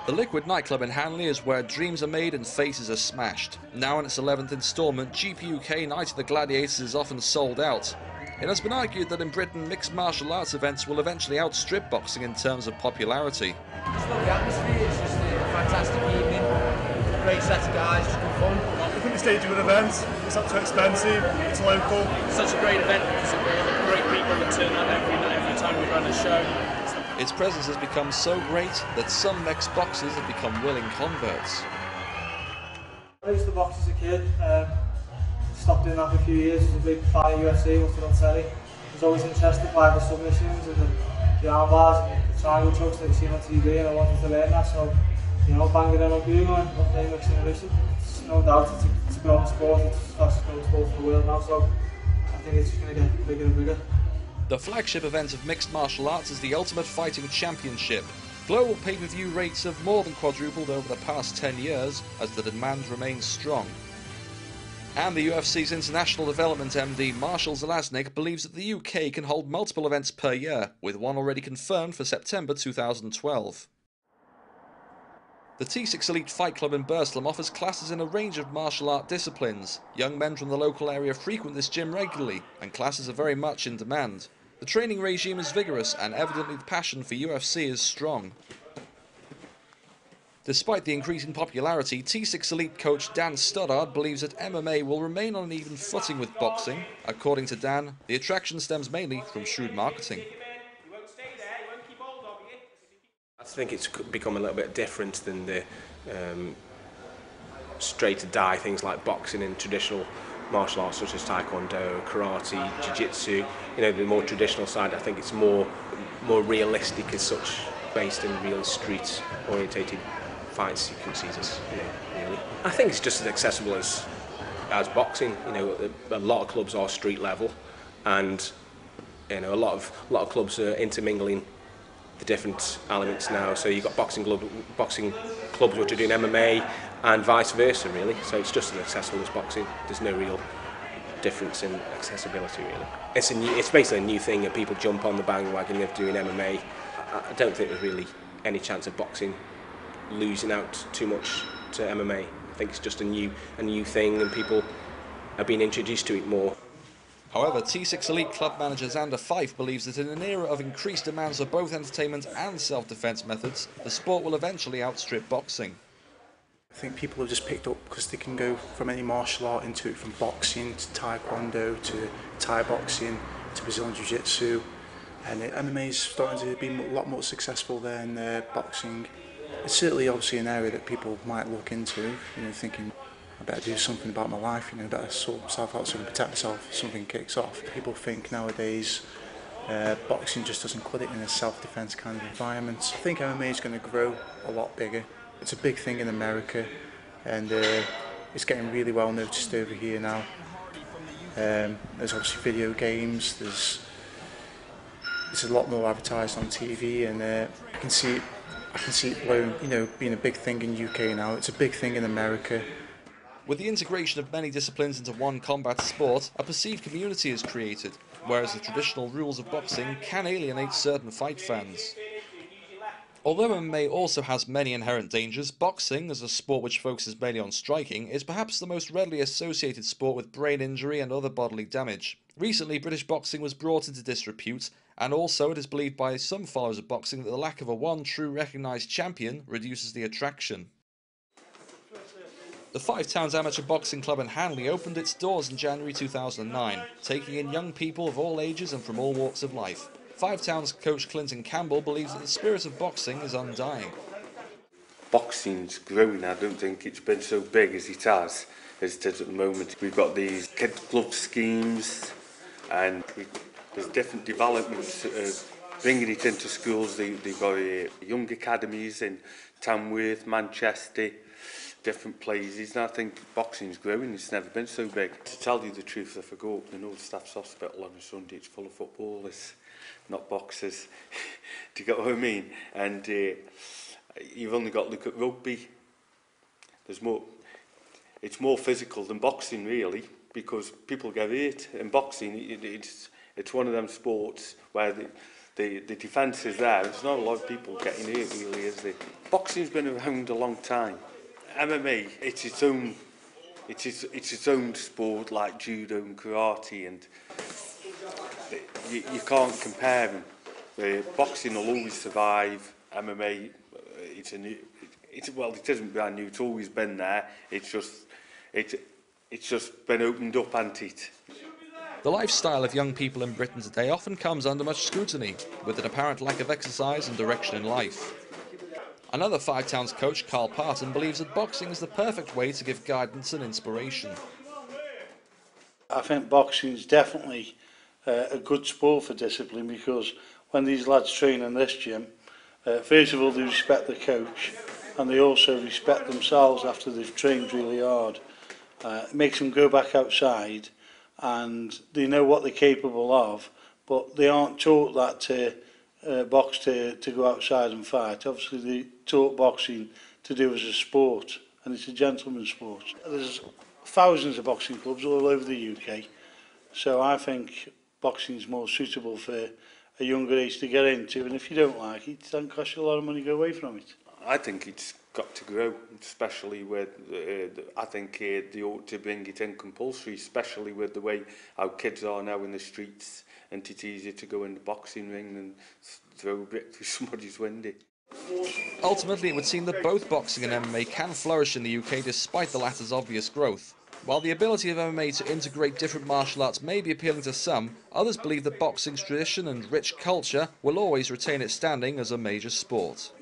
The Liquid nightclub in Hanley is where dreams are made and faces are smashed. Now in its 11th instalment, GP UK Night of the Gladiators is often sold out. It has been argued that in Britain, mixed martial arts events will eventually outstrip boxing in terms of popularity. It's not the atmosphere, it's just a fantastic evening, a great set of guys, just good fun. I think the stage of an event, it's not too expensive, it's local. Such a great event because of the great people that turn up every time we run a show. Its presence has become so great that some ex-boxers have become willing converts. I used to box as a kid, stopped doing that for a few years. As a big fan of UFC, watched it on telly. I was always interested by the submissions and the arm bars and the triangle chokes that you see on TV, and I wanted to learn that, so banging them on Google and updating mixing and listen. It's no doubt it's a growing sport, it's the fastest growing sport in the world now, so I think it's just going to get bigger and bigger. The flagship event of mixed martial arts is the Ultimate Fighting Championship. Global pay-per-view rates have more than quadrupled over the past 10 years as the demand remains strong. And the UFC's International Development MD Marshall Zelaznik believes that the UK can hold multiple events per year, with one already confirmed for September 2012. The T6 Elite Fight Club in Burslem offers classes in a range of martial art disciplines. Young men from the local area frequent this gym regularly, and classes are very much in demand. The training regime is vigorous, and evidently the passion for UFC is strong. Despite the increasing popularity, T6 Elite coach Dan Stoddard believes that MMA will remain on an even footing with boxing. According to Dan, the attraction stems mainly from shrewd marketing. I think it's become a little bit different than the straight to die things like boxing and traditional martial arts such as taekwondo, karate, jiu-jitsu. The more traditional side, I think it's more realistic as such, based in real street orientated fight sequences. Really, I think it's just as accessible as boxing. A lot of clubs are street level, and a lot of clubs are intermingling the different elements now. So you've got boxing clubs which are doing MMA and vice versa, really. So it's just as accessible as boxing. There's no real difference in accessibility, really. It's basically a new thing, and people jump on the bandwagon of doing MMA. I don't think there's really any chance of boxing losing out too much to MMA. I think it's just a new thing, and people are being introduced to it more. However, T6 Elite Club manager Xander Fife believes that in an era of increased demands for both entertainment and self-defense methods, the sport will eventually outstrip boxing. I think people have just picked up because they can go from any martial art into it, from boxing to taekwondo to Thai boxing to Brazilian jiu-jitsu, and MMA is starting to be a lot more successful than boxing. It's certainly obviously an area that people might look into, thinking, I better do something about my life, better sort myself out so I can protect myself if something kicks off. People think nowadays boxing just doesn't cut it in a self-defense kind of environment. I think MMA is going to grow a lot bigger. It's a big thing in America, and it's getting really well noticed over here now. There's obviously video games, there's a lot more advertised on TV, and I can see it blowing, being a big thing in UK now. It's a big thing in America. With the integration of many disciplines into one combat sport, a perceived community is created, whereas the traditional rules of boxing can alienate certain fight fans. Although MMA also has many inherent dangers, boxing, as a sport which focuses mainly on striking, is perhaps the most readily associated sport with brain injury and other bodily damage. Recently, British boxing was brought into disrepute, and also it is believed by some followers of boxing that the lack of a one true recognised champion reduces the attraction. The Five Towns Amateur Boxing Club in Hanley opened its doors in January 2009, taking in young people of all ages and from all walks of life. Five Towns coach Clinton Campbell believes that the spirit of boxing is undying. Boxing's growing. I don't think it's been so big as it is at the moment. We've got these kids club schemes, and there's different developments bringing it into schools. They've got young academies in Tamworth, Manchester, different places, and I think boxing's growing. It's never been so big. To tell you the truth, if I go up to the Old Staff's Hospital on a Sunday, it's full of footballers, not boxers. Do you get what I mean? And you've only got to look at rugby. It's more physical than boxing, really, because people get hurt. In boxing, it's one of them sports where the defence is there. There's not a lot of people getting hurt, really, is there? Boxing's been around a long time. MMA, it's its own sport, like judo and karate, and you can't compare them. Boxing will always survive. MMA, well, it isn't brand new. It's always been there. It's just been opened up, hasn't it? The lifestyle of young people in Britain today often comes under much scrutiny, with an apparent lack of exercise and direction in life. Another Five Towns coach, Carl Parton, believes that boxing is the perfect way to give guidance and inspiration. I think boxing is definitely a good sport for discipline, because when these lads train in this gym, first of all they respect the coach, and they also respect themselves after they've trained really hard. It makes them go back outside and they know what they're capable of, but they aren't taught that to box to go outside and fight. Obviously they taught boxing to do as a sport, and it's a gentleman's sport. There's thousands of boxing clubs all over the UK, so I think boxing is more suitable for a younger age to get into, and if you don't like it, it doesn't cost you a lot of money to go away from it. I think it's got to grow, especially with, I think they ought to bring it in compulsory, especially with the way how kids are now in the streets, and it's easier to go in the boxing ring than throw a brick through somebody's window. Ultimately, it would seem that both boxing and MMA can flourish in the UK despite the latter's obvious growth. While the ability of MMA to integrate different martial arts may be appealing to some, others believe that boxing's tradition and rich culture will always retain its standing as a major sport.